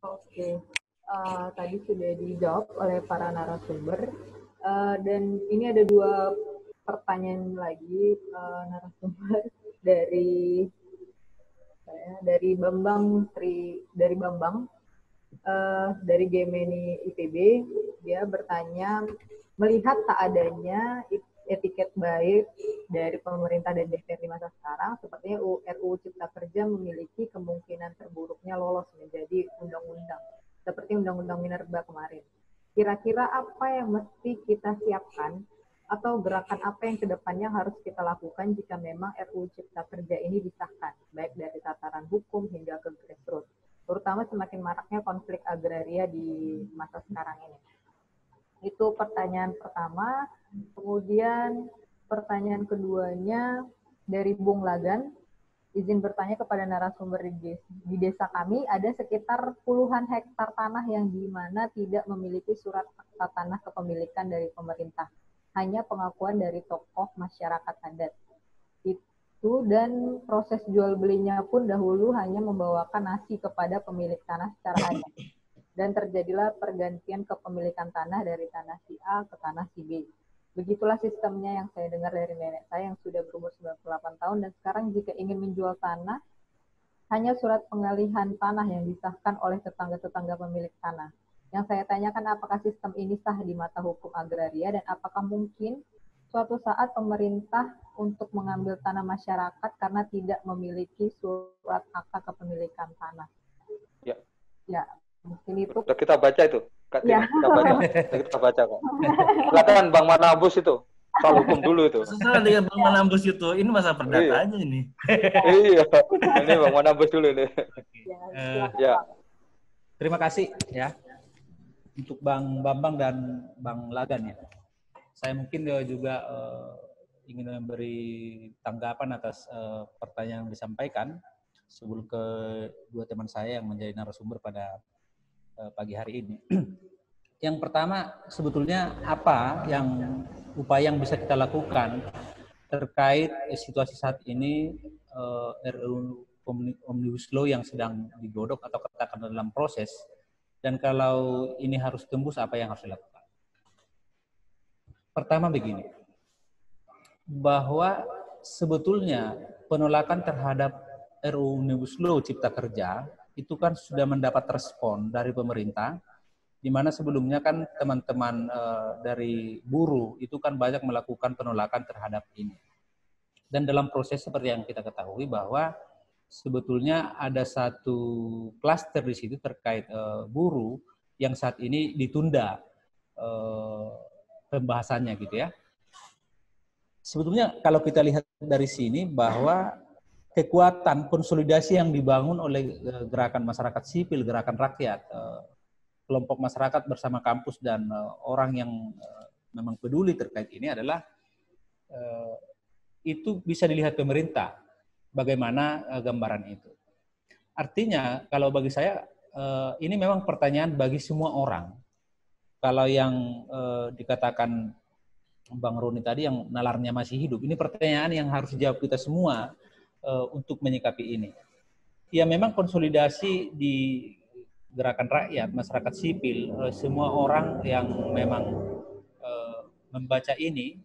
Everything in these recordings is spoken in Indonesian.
Oke, tadi sudah dijawab oleh para narasumber. Dan ini ada dua pertanyaan lagi narasumber dari dari Bambang dari Bambang dari Gemini IPB. Dia bertanya, melihat tak adanya etiket baik dari pemerintah dan DPR di masa sekarang, sepertinya RUU Cipta Kerja memiliki kemungkinan terburuknya lolos menjadi undang-undang, seperti Undang-Undang Minerba kemarin. Kira-kira apa yang mesti kita siapkan atau gerakan apa yang kedepannya harus kita lakukan jika memang RUU Cipta Kerja ini disahkan, baik dari tataran hukum hingga ke grassroots, terutama semakin maraknya konflik agraria di masa sekarang ini. Itu pertanyaan pertama. Kemudian pertanyaan keduanya dari Bung Lagan, izin bertanya kepada narasumber di desa kami ada sekitar puluhan hektar tanah yang di mana tidak memiliki surat akta tanah kepemilikan dari pemerintah, hanya pengakuan dari tokoh masyarakat adat. Itu dan proses jual belinya pun dahulu hanya membawakan nasi kepada pemilik tanah secara adat. Dan terjadilah pergantian kepemilikan tanah dari tanah si A ke tanah si B. Begitulah sistemnya yang saya dengar dari nenek saya yang sudah berumur 98 tahun, dan sekarang jika ingin menjual tanah, hanya surat pengalihan tanah yang disahkan oleh tetangga-tetangga pemilik tanah. Yang saya tanyakan, apakah sistem ini sah di mata hukum agraria, dan apakah mungkin suatu saat pemerintah untuk mengambil tanah masyarakat karena tidak memiliki surat akta kepemilikan tanah? Ya. Ya, mungkin itu. Sudah kita baca itu, Kak Tina. Ya. Kita baca kok. Silakan Bang Manambus itu. Soal hukum dulu itu. Susah dengan Bang Manambus itu. Ini masa perdata aja ini. Iya. Ini Bang Manambus dulu nih. Ya. Terima kasih ya untuk Bang Bambang dan Bang Lagan ya. Saya mungkin juga ingin memberi tanggapan atas pertanyaan yang disampaikan sebelum ke dua teman saya yang menjadi narasumber pada pagi hari ini. Yang pertama, sebetulnya apa upaya yang bisa kita lakukan terkait situasi saat ini RUU Omnibus Law yang sedang digodok atau katakan dalam proses, dan kalau ini harus tembus, apa yang harus dilakukan? Pertama begini, bahwa sebetulnya penolakan terhadap RUU Omnibus Law Cipta Kerja itu kan sudah mendapat respon dari pemerintah, di mana sebelumnya kan teman-teman dari buruh itu kan banyak melakukan penolakan terhadap ini. Dan dalam proses seperti yang kita ketahui bahwa sebetulnya ada satu klaster di situ terkait buruh yang saat ini ditunda pembahasannya gitu ya. Sebetulnya kalau kita lihat dari sini bahwa kekuatan konsolidasi yang dibangun oleh gerakan masyarakat sipil, gerakan rakyat, kelompok masyarakat bersama kampus dan orang yang memang peduli terkait ini adalah itu bisa dilihat pemerintah bagaimana gambaran itu. Artinya kalau bagi saya ini memang pertanyaan bagi semua orang. Kalau yang dikatakan Bang Roni tadi yang nalarnya masih hidup, ini pertanyaan yang harus dijawab kita semua untuk menyikapi ini. Ya memang konsolidasi di gerakan rakyat, masyarakat sipil, semua orang yang memang membaca ini,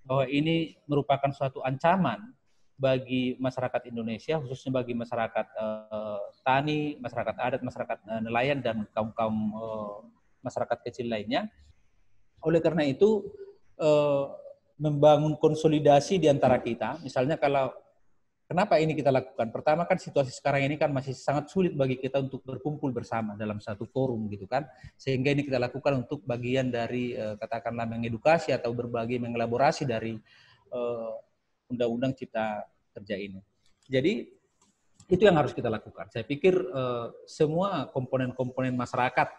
bahwa ini merupakan suatu ancaman bagi masyarakat Indonesia, khususnya bagi masyarakat tani, masyarakat adat, masyarakat nelayan, dan kaum-kaum masyarakat kecil lainnya. Oleh karena itu, membangun konsolidasi di antara kita, misalnya kalau kenapa ini kita lakukan? Pertama kan situasi sekarang ini kan masih sangat sulit bagi kita untuk berkumpul bersama dalam satu forum gitu kan. Sehingga ini kita lakukan untuk bagian dari katakanlah mengedukasi atau berbagi mengelaborasi dari Undang-Undang Cipta Kerja ini. Jadi itu yang harus kita lakukan. Saya pikir semua komponen-komponen masyarakat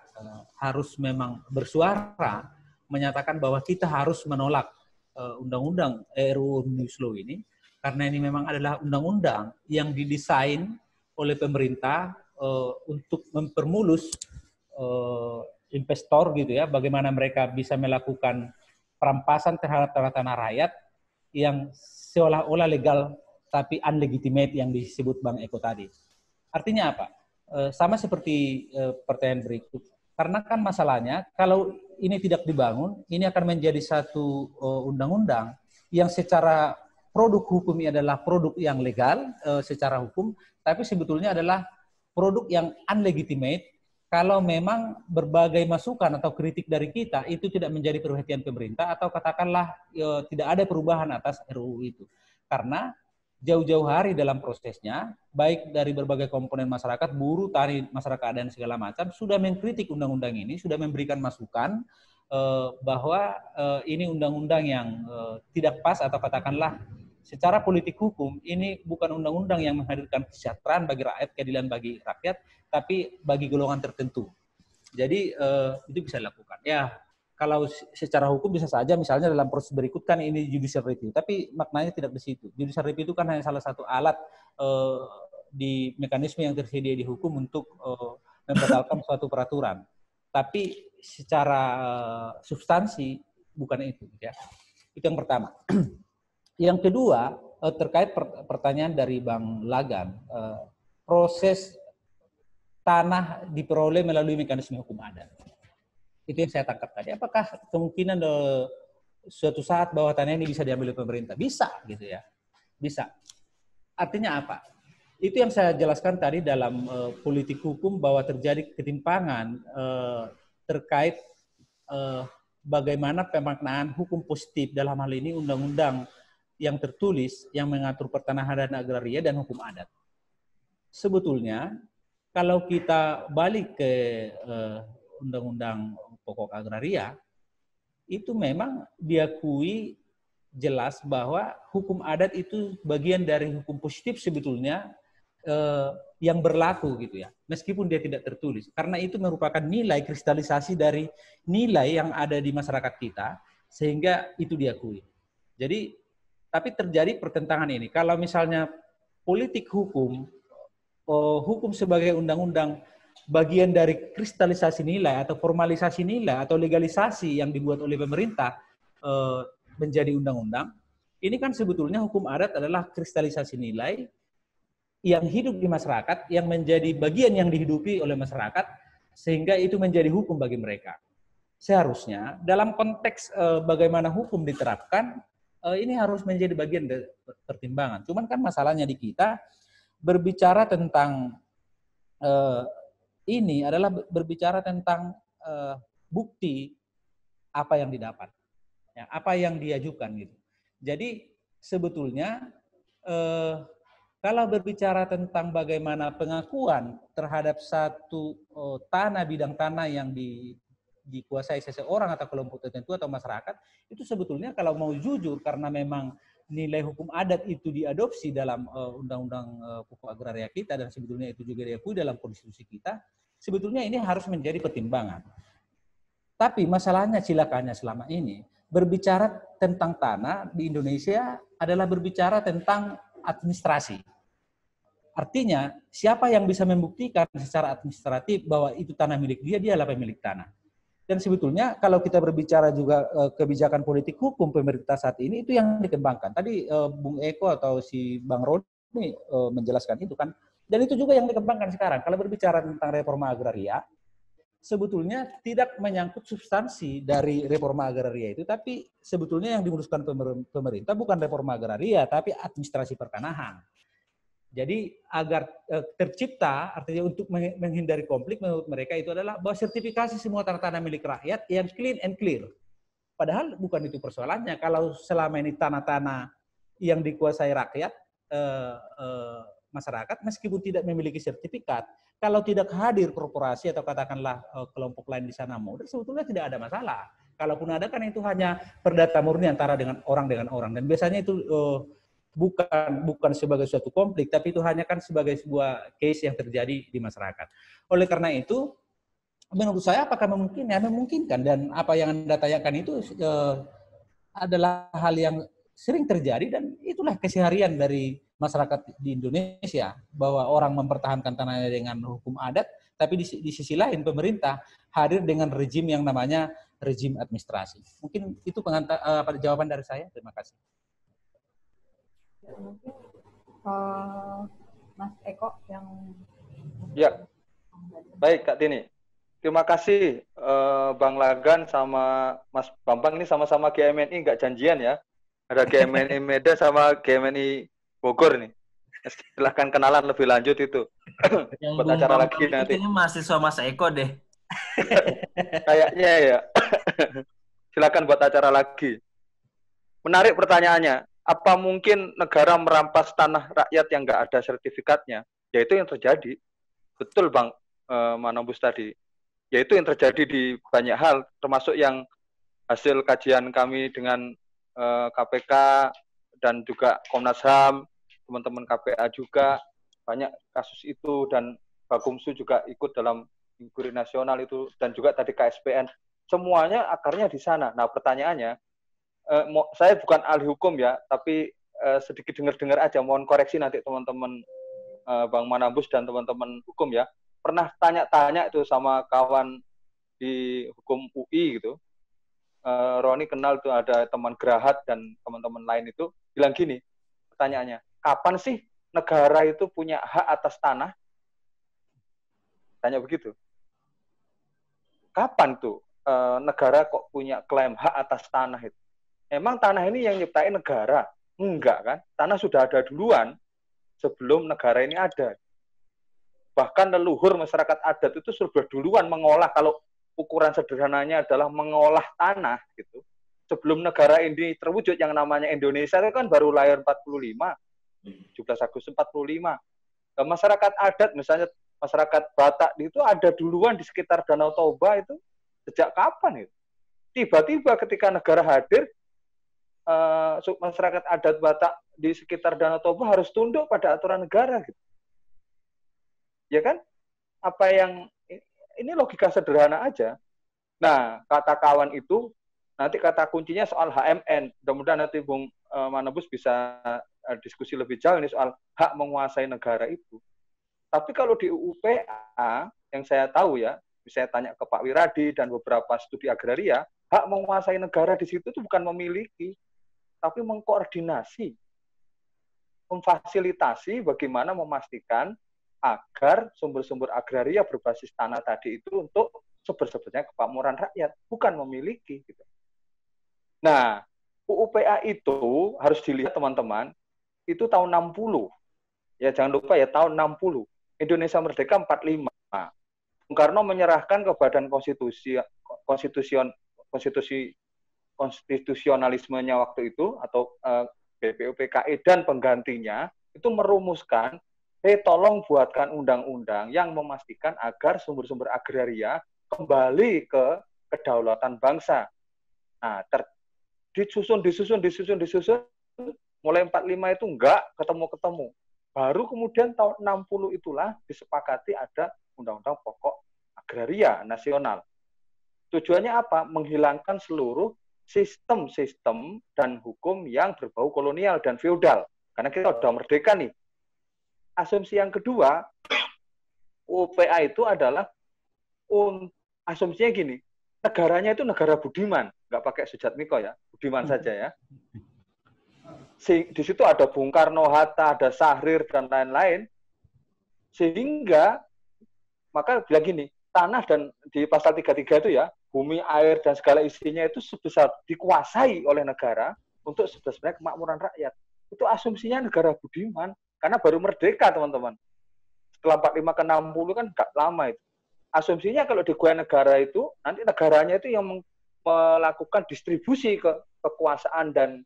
harus memang bersuara menyatakan bahwa kita harus menolak Undang-Undang RUU Omnibus Law ini. Karena ini memang adalah undang-undang yang didesain oleh pemerintah untuk mempermulus investor gitu ya, bagaimana mereka bisa melakukan perampasan terhadap tanah rakyat yang seolah-olah legal tapi unlegitimate yang disebut Bang Eko tadi. Artinya apa? sama seperti pertanyaan berikut. Karena kan masalahnya kalau ini tidak dibangun, ini akan menjadi satu undang-undang yang secara produk hukum ini adalah produk yang legal secara hukum, tapi sebetulnya adalah produk yang unlegitimate kalau memang berbagai masukan atau kritik dari kita itu tidak menjadi perhatian pemerintah atau katakanlah tidak ada perubahan atas RUU itu. Karena jauh-jauh hari dalam prosesnya, baik dari berbagai komponen masyarakat, buruh, tani, masyarakat dan segala macam, sudah mengkritik undang-undang ini, sudah memberikan masukan bahwa ini undang-undang yang tidak pas atau katakanlah secara politik hukum, ini bukan undang-undang yang menghadirkan kesejahteraan bagi rakyat, keadilan bagi rakyat, tapi bagi golongan tertentu. Jadi itu bisa dilakukan. Ya, kalau secara hukum bisa saja misalnya dalam proses berikut kan ini judicial review, tapi maknanya tidak di situ. Judicial review itu kan hanya salah satu alat di mekanisme yang tersedia di hukum untuk membatalkan suatu peraturan. Tapi secara substansi bukan itu, ya. Itu yang pertama. Yang kedua, terkait pertanyaan dari Bang Lagan, proses tanah diperoleh melalui mekanisme hukum adat. Itu yang saya tangkap tadi. Apakah kemungkinan suatu saat bahwa tanah ini bisa diambil oleh pemerintah? Bisa, gitu ya. Bisa. Artinya apa? Itu yang saya jelaskan tadi dalam politik hukum bahwa terjadi ketimpangan terkait bagaimana pemaknaan hukum positif dalam hal ini undang-undang yang tertulis yang mengatur pertanahan dan agraria dan hukum adat. Sebetulnya kalau kita balik ke undang-undang pokok agraria, itu memang diakui jelas bahwa hukum adat itu bagian dari hukum positif sebetulnya yang berlaku gitu ya, meskipun dia tidak tertulis. Karena itu merupakan nilai kristalisasi dari nilai yang ada di masyarakat kita, sehingga itu diakui. Jadi tapi terjadi pertentangan ini. Kalau misalnya politik hukum, hukum sebagai undang-undang bagian dari kristalisasi nilai atau formalisasi nilai atau legalisasi yang dibuat oleh pemerintah menjadi undang-undang, ini kan sebetulnya hukum adat adalah kristalisasi nilai yang hidup di masyarakat, yang menjadi bagian yang dihidupi oleh masyarakat, sehingga itu menjadi hukum bagi mereka. Seharusnya dalam konteks bagaimana hukum diterapkan, ini harus menjadi bagian dari pertimbangan. Cuman kan masalahnya di kita berbicara tentang ini adalah berbicara tentang bukti apa yang didapat, ya, apa yang diajukan gitu. Jadi sebetulnya kalau berbicara tentang bagaimana pengakuan terhadap satu tanah, bidang tanah yang dikuasai seseorang atau kelompok tertentu atau masyarakat, itu sebetulnya kalau mau jujur karena memang nilai hukum adat itu diadopsi dalam undang-undang pokok agraria kita dan sebetulnya itu juga diakui dalam konstitusi kita, sebetulnya ini harus menjadi pertimbangan. Tapi masalahnya cilakannya selama ini berbicara tentang tanah di Indonesia adalah berbicara tentang administrasi. Artinya siapa yang bisa membuktikan secara administratif bahwa itu tanah milik dia, dialah pemilik tanah. Dan sebetulnya kalau kita berbicara juga kebijakan politik hukum pemerintah saat ini, itu yang dikembangkan. Tadi Bung Eko atau si Bang Roni menjelaskan itu kan. Dan itu juga yang dikembangkan sekarang. Kalau berbicara tentang reforma agraria, sebetulnya tidak menyangkut substansi dari reforma agraria itu, tapi sebetulnya yang dimuluskan pemerintah bukan reforma agraria, tapi administrasi pertanahan. Jadi agar tercipta, artinya untuk menghindari konflik menurut mereka itu adalah bahwa sertifikasi semua tanah-tanah milik rakyat yang clean and clear. Padahal bukan itu persoalannya. Kalau selama ini tanah-tanah yang dikuasai rakyat, masyarakat, meskipun tidak memiliki sertifikat, kalau tidak hadir korporasi atau katakanlah kelompok lain di sana modal, sebetulnya tidak ada masalah. Kalaupun ada kan itu hanya perdata murni antara dengan orang. Dan biasanya itu bukan sebagai suatu konflik, tapi itu hanya kan sebagai sebuah case yang terjadi di masyarakat. Oleh karena itu, menurut saya apakah memungkinkan? Ya, memungkinkan. Dan apa yang Anda tanyakan itu adalah hal yang sering terjadi dan itulah keseharian dari masyarakat di Indonesia, bahwa orang mempertahankan tanahnya dengan hukum adat, tapi di sisi lain pemerintah hadir dengan rezim yang namanya rezim administrasi. Mungkin itu jawaban dari saya. Terima kasih. Mungkin Mas Eko yang ya, Baik, Kak Tini. Terima kasih Bang Lagan sama Mas Bambang, ini sama-sama GMNI, nggak janjian ya. Ada GMNI Medan sama GMNI Bogor nih. Silahkan kenalan lebih lanjut itu. Yang Buat Bung acara Bambang lagi itu nanti. kayaknya mahasiswa Mas Eko deh. Kayaknya ya. Silakan buat acara lagi. Menarik pertanyaannya. Apa mungkin negara merampas tanah rakyat yang nggak ada sertifikatnya? Ya itu yang terjadi. Betul Bang Manobus tadi. Yaitu yang terjadi di banyak hal, termasuk yang hasil kajian kami dengan KPK dan juga Komnas HAM, teman-teman KPA juga, banyak kasus itu, dan Bakumsu juga ikut dalam inkuri nasional itu, dan juga tadi KSPN, semuanya akarnya di sana. Nah pertanyaannya, saya bukan ahli hukum ya, tapi sedikit dengar-dengar aja, mohon koreksi nanti teman-teman Bang Manabus dan teman-teman hukum ya, pernah tanya-tanya itu sama kawan di hukum UI gitu. Roni kenal tuh, ada teman Gerahat dan teman-teman lain itu bilang gini, pertanyaannya, kapan sih negara itu punya hak atas tanah? Tanya begitu. Kapan tuh negara kok punya klaim hak atas tanah itu? Emang tanah ini yang nyiptain negara? Enggak kan? Tanah sudah ada duluan sebelum negara ini ada. Bahkan leluhur masyarakat adat itu sudah duluan mengolah, kalau ukuran sederhananya adalah mengolah tanah gitu. Sebelum negara ini terwujud yang namanya Indonesia itu kan baru lahir 45, 17 Agustus 45. Nah, masyarakat adat misalnya masyarakat Batak itu ada duluan di sekitar Danau Toba itu sejak kapan itu? Tiba-tiba ketika negara hadir, masyarakat adat Batak di sekitar Danau Toba harus tunduk pada aturan negara gitu. Ya kan? Apa yang ini logika sederhana aja. Nah, kata kawan itu nanti kata kuncinya soal HMN. Mudah-mudahan nanti Bung Manobus bisa diskusi lebih jauh ini soal hak menguasai negara itu. Tapi kalau di UPA yang saya tahu ya, saya tanya ke Pak Wiradi dan beberapa studi agraria, hak menguasai negara di situ itu bukan memiliki, tapi mengkoordinasi, memfasilitasi bagaimana memastikan agar sumber-sumber agraria berbasis tanah tadi itu untuk seber-sebernya kemakmuran rakyat, bukan memiliki. Gitu. Nah, UUPA itu harus dilihat teman-teman, itu tahun 60. Ya jangan lupa ya, tahun 60. Indonesia merdeka 45. Bung Karno menyerahkan ke Badan konstitusionalismenya waktu itu, atau BPUPKI dan penggantinya, itu merumuskan, tolong buatkan undang-undang yang memastikan agar sumber-sumber agraria kembali ke kedaulatan bangsa. Nah, disusun, mulai 45 itu enggak ketemu-ketemu. Baru kemudian tahun 60 itulah disepakati ada Undang-Undang Pokok Agraria Nasional. Tujuannya apa? Menghilangkan seluruh sistem-sistem dan hukum yang berbau kolonial dan feodal. Karena kita sudah merdeka nih. Asumsi yang kedua, UPA itu adalah asumsinya gini, negaranya itu negara budiman, nggak pakai Sujatmiko ya, budiman saja ya. Di situ ada Bung Karno, Hatta, ada Syahrir dan lain-lain, sehingga maka bilang gini, tanah dan di pasal 33 itu ya, bumi, air dan segala isinya itu sebesar dikuasai oleh negara untuk sebenarnya kemakmuran rakyat. Itu asumsinya negara budiman, karena baru merdeka teman-teman. Setelah 45 ke 60 kan nggak lama itu. Asumsinya kalau di negara itu, nanti negaranya itu yang melakukan distribusi kekuasaan dan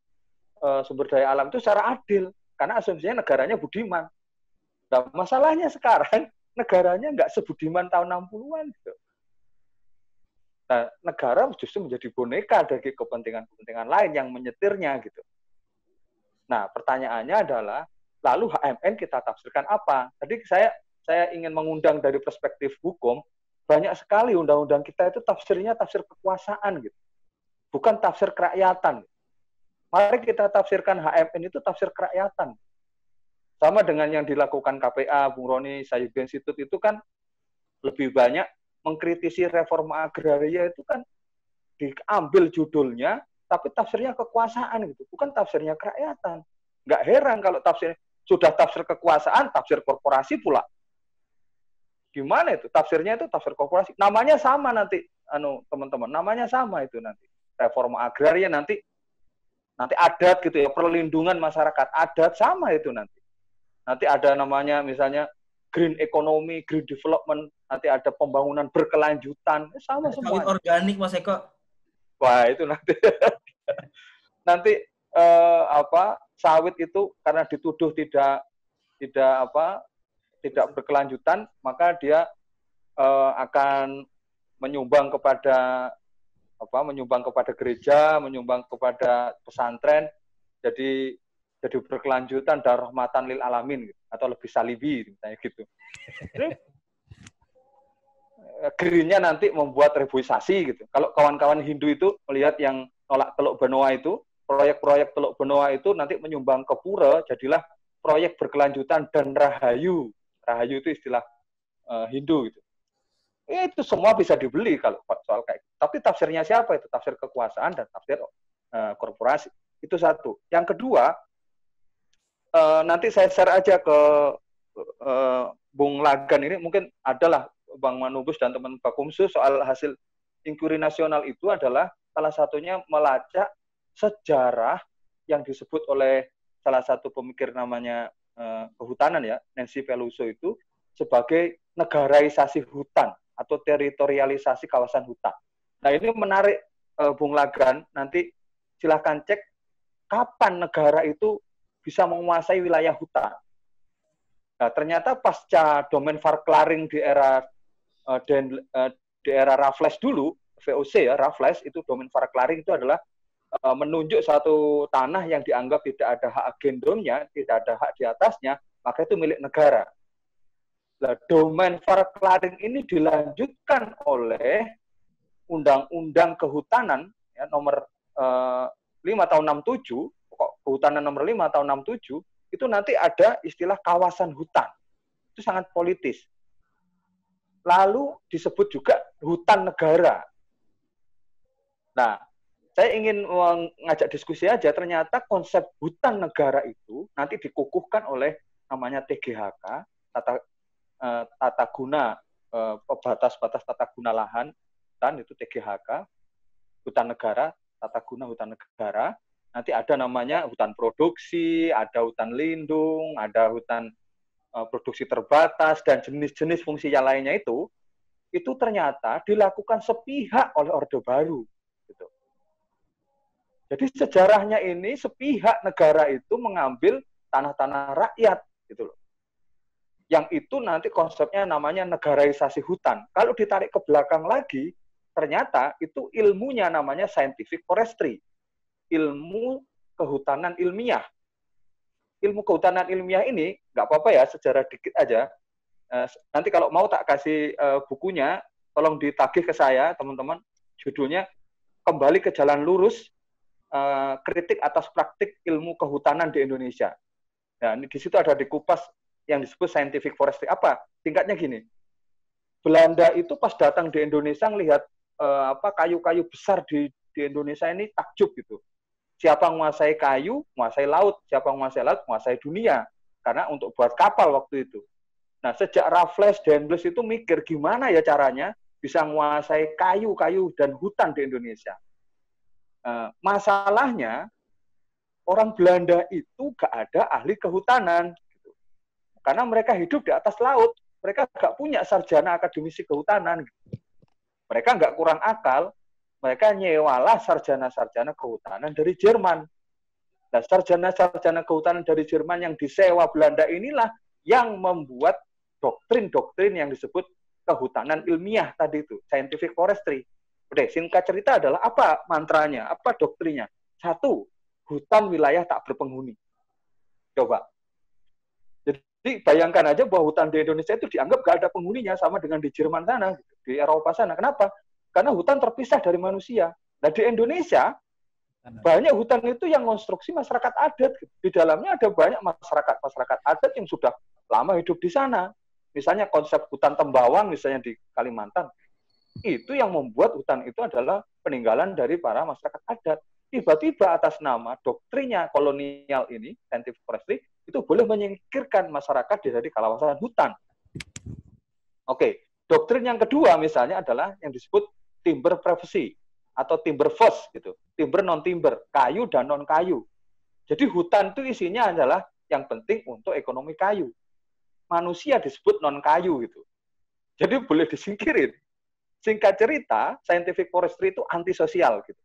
sumber daya alam itu secara adil. Karena asumsinya negaranya budiman. Nah, masalahnya sekarang, negaranya nggak sebudiman tahun 60-an. Gitu. Nah, negara justru menjadi boneka dari kepentingan-kepentingan lain yang menyetirnya. Gitu. Nah, pertanyaannya adalah, lalu HMN kita tafsirkan apa? Tadi saya ingin mengundang dari perspektif hukum, banyak sekali undang-undang kita itu tafsirnya tafsir kekuasaan. Gitu. Bukan tafsir kerakyatan. Mari kita tafsirkan HMN itu tafsir kerakyatan. Sama dengan yang dilakukan KPA, Bung Roni, Sayyibi Institut itu kan lebih banyak mengkritisi reforma agraria itu kan diambil judulnya, tapi tafsirnya kekuasaan gitu, bukan tafsirnya kerakyatan. Nggak heran kalau sudah tafsir kekuasaan, tafsir korporasi pula. Gimana itu? Tafsirnya itu tafsir korporasi. Namanya sama nanti, teman-teman. Namanya sama itu nanti. Reforma agraria nanti adat gitu ya, perlindungan masyarakat adat sama itu nanti. Nanti ada namanya misalnya green economy, green development, nanti ada pembangunan berkelanjutan, sama semua. Sawit organik Mas Eko. Wah, itu nanti nanti sawit itu karena dituduh tidak berkelanjutan, maka dia akan menyumbang kepada gereja, menyumbang kepada pesantren, jadi berkelanjutan dan rahmatan lil alamin gitu, atau lebih salibi misalnya gitu. Greennya nanti membuat reboisasi gitu. Kalau kawan-kawan Hindu itu melihat yang nolak Teluk Benoa itu, proyek-proyek Teluk Benoa itu nanti menyumbang ke pura, jadilah proyek berkelanjutan dan rahayu. Rahayu itu istilah Hindu gitu. Itu semua bisa dibeli kalau soal kayak gitu. Tapi tafsirnya siapa itu? Tafsir kekuasaan dan tafsir korporasi. Itu satu. Yang kedua, nanti saya share aja ke Bung Lagan ini, mungkin adalah Bang Manubus dan teman Bakumsu soal hasil inkurie nasional itu adalah salah satunya melacak sejarah yang disebut oleh salah satu pemikir namanya kehutanan ya, Nancy Pelosi itu sebagai negaraisasi hutan atau teritorialisasi kawasan hutan. Nah ini menarik Bung Lagan, nanti silahkan cek kapan negara itu bisa menguasai wilayah hutan. Nah, ternyata pasca domain Verklaring di era Raffles dulu, VOC ya, Raffles itu domain Verklaring itu adalah menunjuk satu tanah yang dianggap tidak ada hak agendumnya, tidak ada hak di atasnya, maka itu milik negara. Nah, domain Verklaring ini dilanjutkan oleh Undang-Undang Kehutanan ya, nomor 5 tahun 67, Kehutanan nomor 5 tahun 67, itu nanti ada istilah kawasan hutan. Itu sangat politis. Lalu disebut juga hutan negara. Nah, saya ingin mengajak diskusi aja, ternyata konsep hutan negara itu nanti dikukuhkan oleh namanya TGHK, tata guna, batas-batas tata guna lahan, hutan itu TGHK, hutan negara, tata guna hutan negara. Nanti ada namanya hutan produksi, ada hutan lindung, ada hutan produksi terbatas, dan jenis-jenis fungsi yang lainnya itu ternyata dilakukan sepihak oleh Orde Baru. Gitu. Jadi sejarahnya ini sepihak negara itu mengambil tanah-tanah rakyat, gitu loh. Yang itu nanti konsepnya namanya negaraisasi hutan. Kalau ditarik ke belakang lagi, ternyata itu ilmunya namanya scientific forestry, ilmu kehutanan ilmiah. Ilmu kehutanan ilmiah ini, nggak apa-apa ya, sejarah dikit aja. Nanti kalau mau tak kasih bukunya, tolong ditagih ke saya, teman-teman. Judulnya, Kembali ke Jalan Lurus, Kritik atas Praktik Ilmu Kehutanan di Indonesia. Nah, di situ ada dikupas yang disebut scientific forestry. Apa? Tingkatnya gini, Belanda itu pas datang di Indonesia ngelihat kayu-kayu besar di Indonesia ini takjub gitu. Siapa menguasai kayu, menguasai laut. Siapa menguasai laut, menguasai dunia. Karena untuk buat kapal waktu itu. Nah, sejak Raffles, Daendels itu mikir gimana ya caranya bisa menguasai kayu-kayu dan hutan di Indonesia. Masalahnya, orang Belanda itu gak ada ahli kehutanan. Gitu. Karena mereka hidup di atas laut. Mereka gak punya sarjana akademisi kehutanan. Gitu. Mereka gak kurang akal. Mereka nyewalah sarjana-sarjana kehutanan dari Jerman. Nah, sarjana-sarjana kehutanan dari Jerman yang disewa Belanda inilah yang membuat doktrin-doktrin yang disebut kehutanan ilmiah tadi itu, scientific forestry. Oke, singkat cerita adalah apa mantranya, apa doktrinnya? Satu, hutan wilayah tak berpenghuni. Coba. Jadi bayangkan aja bahwa hutan di Indonesia itu dianggap gak ada penghuninya, sama dengan di Jerman sana, di Eropa sana. Kenapa? Karena hutan terpisah dari manusia. Nah, di Indonesia, banyak hutan itu yang konstruksi masyarakat adat. Di dalamnya ada banyak masyarakat adat yang sudah lama hidup di sana. Misalnya konsep hutan Tembawang, misalnya di Kalimantan. Itu yang membuat hutan itu adalah peninggalan dari para masyarakat adat. Tiba-tiba atas nama doktrinnya kolonial ini, scientific forestry, itu boleh menyingkirkan masyarakat dari kawasan hutan. Oke, doktrin yang kedua misalnya adalah yang disebut timber privacy atau timber first gitu. Timber non timber, kayu dan non kayu. Jadi hutan itu isinya adalah yang penting untuk ekonomi kayu. Manusia disebut non kayu gitu. Jadi boleh disingkirin. Singkat cerita, scientific forestry itu antisosial gitu.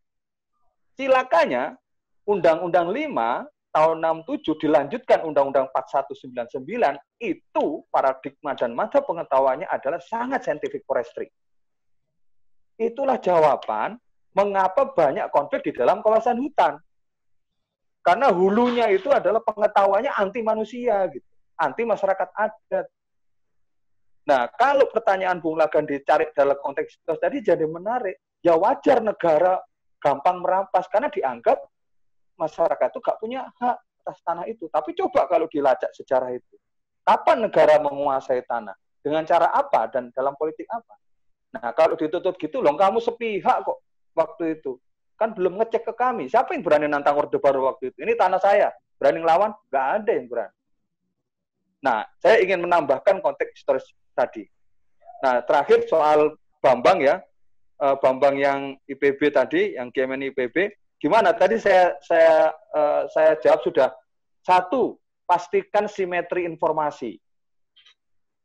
Cilakanya Undang-Undang 5 tahun 67 dilanjutkan Undang-Undang 4199 itu paradigma dan mata pengetahuannya adalah sangat scientific forestry. Itulah jawaban mengapa banyak konflik di dalam kawasan hutan. Karena hulunya itu adalah pengetahuannya anti manusia gitu, anti masyarakat adat. Nah, kalau pertanyaan Bung Lagan dicari dalam konteks itu tadi jadi menarik. Ya wajar negara gampang merampas karena dianggap masyarakat itu gak punya hak atas tanah itu. Tapi coba kalau dilacak sejarah itu. Kapan negara menguasai tanah? Dengan cara apa dan dalam politik apa? Nah, kalau ditutup gitu, loh kamu sepihak kok waktu itu. Kan belum ngecek ke kami. Siapa yang berani nantang Orde Baru waktu itu? Ini tanah saya. Berani ngelawan? Gak ada yang berani. Nah, saya ingin menambahkan konteks historis tadi. Nah, terakhir soal Bambang ya. Bambang yang IPB tadi, yang GMN IPB, gimana? Tadi saya jawab sudah. Satu, pastikan simetri informasi.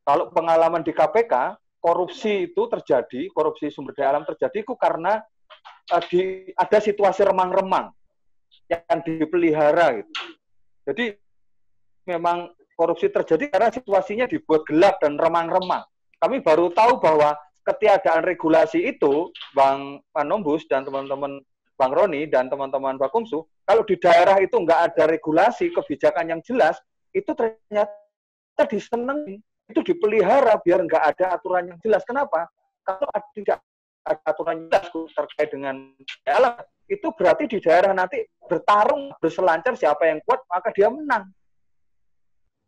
Kalau pengalaman di KPK, korupsi itu terjadi, korupsi sumber daya alam terjadi itu karena ada situasi remang-remang yang dipelihara gitu. Jadi memang korupsi terjadi karena situasinya dibuat gelap dan remang-remang. Kami baru tahu bahwa ketiadaan regulasi itu, Bang Manombus dan teman-teman Bang Roni dan teman-teman Bakumsu, kalau di daerah itu nggak ada regulasi, kebijakan yang jelas, itu ternyata disenengi, itu dipelihara biar nggak ada aturan yang jelas. Kenapa? Kalau tidak ada aturan yang jelas terkait dengan alam, itu berarti di daerah nanti bertarung, berselancar siapa yang kuat, maka dia menang.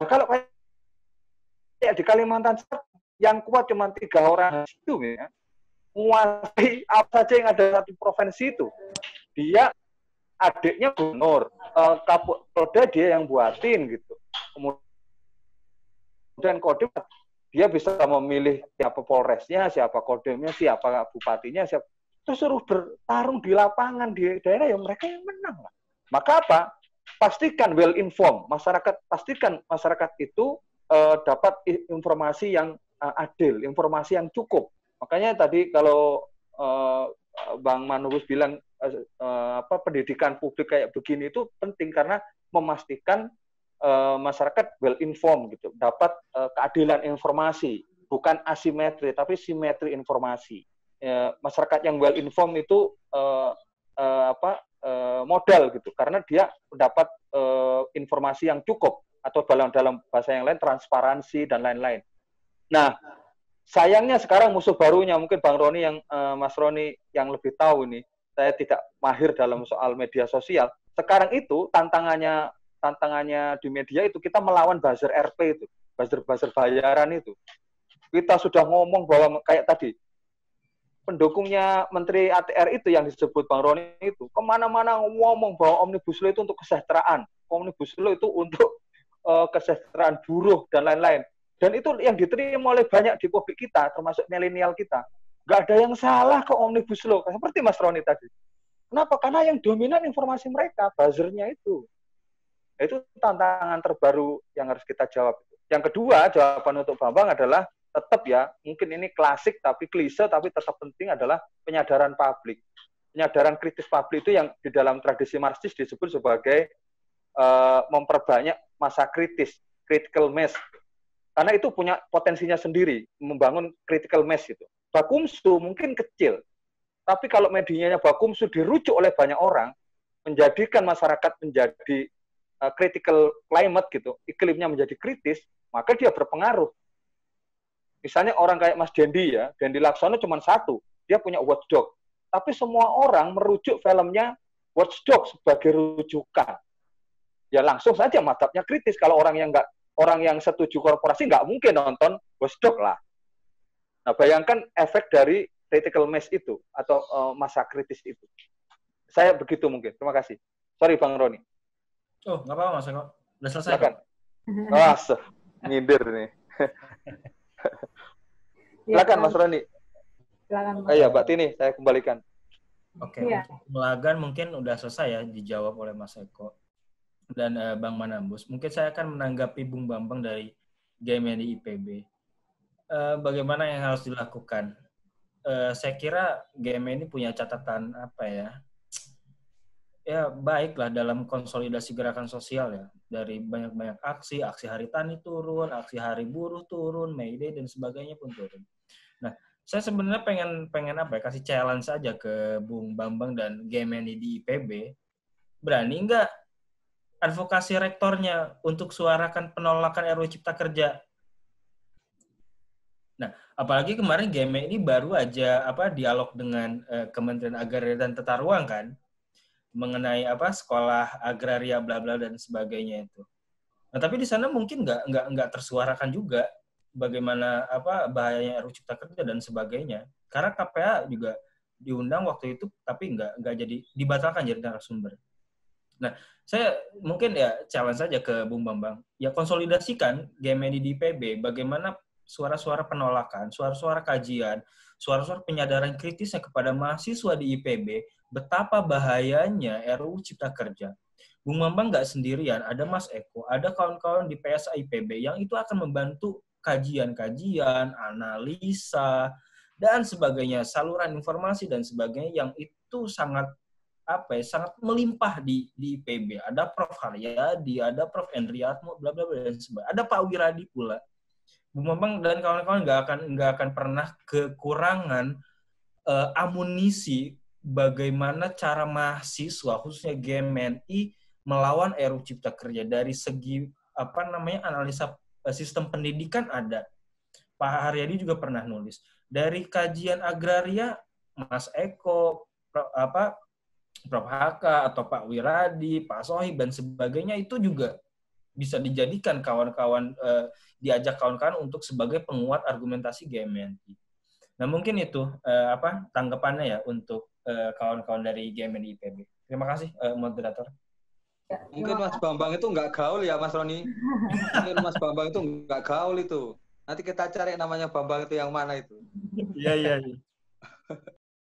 Nah, kalau kayak di Kalimantan yang kuat cuma 3 orang itu ya, menguasai apa saja yang ada satu provinsi itu. Dia adiknya gubernur, Kapolda dia yang buatin gitu. Kemudian Kodim dia bisa memilih siapa Polresnya, siapa Kodemnya, siapa bupatinya, siapa. Terus suruh bertarung di lapangan di daerah yang mereka yang menang lah. Maka apa? Pastikan well informed masyarakat, pastikan masyarakat itu dapat informasi yang adil, informasi yang cukup. Makanya tadi kalau Bang Manubus bilang pendidikan publik kayak begini itu penting karena memastikan masyarakat well informed gitu, dapat keadilan informasi, bukan asimetri tapi simetri informasi. Masyarakat yang well informed itu modal gitu, karena dia mendapat informasi yang cukup atau dalam bahasa yang lain transparansi dan lain-lain. Nah, sayangnya sekarang musuh barunya mungkin Bang Roni yang Mas Roni yang lebih tahu ini. Saya tidak mahir dalam soal media sosial. Sekarang itu tantangannya di media itu kita melawan buzzer RP itu, buzzer bayaran itu. Kita sudah ngomong bahwa kayak tadi pendukungnya Menteri ATR itu yang disebut Bang Roni itu kemana-mana ngomong bahwa Omnibus Law itu untuk kesejahteraan, Omnibus Law itu untuk kesejahteraan buruh dan lain-lain. Dan itu yang diterima oleh banyak di publik kita, termasuk milenial kita. Nggak ada yang salah ke Omnibus Law, seperti Mas Roni tadi. Kenapa? Karena yang dominan informasi mereka, buzzernya itu. Itu tantangan terbaru yang harus kita jawab. Yang kedua, jawaban untuk Bambang adalah tetap ya, mungkin ini klasik tapi klise, tapi tetap penting adalah penyadaran publik. Penyadaran kritis publik itu yang di dalam tradisi Marxis disebut sebagai memperbanyak masa kritis, critical mass. Karena itu punya potensinya sendiri, membangun critical mass itu. Bakumsu mungkin kecil, tapi kalau medianya Bakumsu dirujuk oleh banyak orang, menjadikan masyarakat menjadi critical climate gitu, iklimnya menjadi kritis, maka dia berpengaruh. Misalnya orang kayak Mas Dendi ya, Dendi Laksono cuma satu, dia punya watchdog. Tapi semua orang merujuk filmnya Watchdog sebagai rujukan. Ya langsung saja madhabnya kritis. Kalau orang yang setuju korporasi nggak mungkin nonton Watchdog lah. Nah, bayangkan efek dari critical mass itu atau masa kritis itu. Saya begitu mungkin. Terima kasih. Sorry Bang Roni. Oh, nggak apa-apa Mas Eko. Udah selesai. Silakan. Wah, nyindir nih. Silakan Mas Roni. Silakan. Iya, Mbak Tini, saya kembalikan. Oke, Iya. untuk Melagan mungkin udah selesai ya dijawab oleh Mas Eko dan Bang Manambus. Mungkin saya akan menanggapi Bung Bambang dari game yang di IPB. Bagaimana yang harus dilakukan? Saya kira game ini punya catatan apa ya? Ya baiklah dalam konsolidasi gerakan sosial ya, dari banyak-banyak aksi Hari Tani turun, aksi Hari Buruh turun, May Day dan sebagainya pun turun. Nah, saya sebenarnya pengen apa ya, kasih challenge saja ke Bung Bambang dan game ini di IPB. Berani nggak advokasi rektornya untuk suarakan penolakan RUU Cipta Kerja? Nah, apalagi kemarin game ini baru aja dialog dengan Kementerian Agraria dan Tata Ruang kan, mengenai sekolah agraria bla bla dan sebagainya itu. Nah, tapi di sana mungkin nggak tersuarakan juga bagaimana bahayanya RUU Cipta Kerja dan sebagainya. Karena KPA juga diundang waktu itu tapi nggak jadi, dibatalkan jadi narasumber. Nah, saya mungkin ya challenge saja ke Bung Bambang. Ya konsolidasikan game ini di IPB, bagaimana suara-suara penolakan, suara-suara kajian, suara-suara penyadaran kritisnya kepada mahasiswa di IPB, betapa bahayanya RUU Cipta Kerja. Bung Bambang nggak sendirian, ada Mas Eko, ada kawan-kawan di PSA IPB yang itu akan membantu kajian-kajian, analisa, dan sebagainya, saluran informasi dan sebagainya yang itu sangat sangat melimpah di IPB. Ada Prof. Haryadi, ada Prof. Endriatmo, bla bla bla dan sebagainya. Ada Pak Wiradi pula. Bung Bambang dan kawan-kawan nggak akan pernah kekurangan amunisi bagaimana cara mahasiswa khususnya GMNI melawan RUU Cipta Kerja dari segi analisa sistem pendidikan ada. Pak Haryadi juga pernah nulis. Dari kajian agraria Mas Eko, Prof. HK atau Pak Wiradi, Pak Sohib dan sebagainya itu juga bisa dijadikan kawan-kawan diajak kawan-kawan untuk sebagai penguat argumentasi GMNI. Nah, mungkin itu tanggapannya ya untuk kawan-kawan dari GMNI IPB. Terima kasih moderator. Mungkin Mas Bambang itu nggak gaul ya Mas Roni. Mungkin Mas Bambang itu nggak gaul itu. Nanti kita cari namanya Bambang itu yang mana itu. Iya.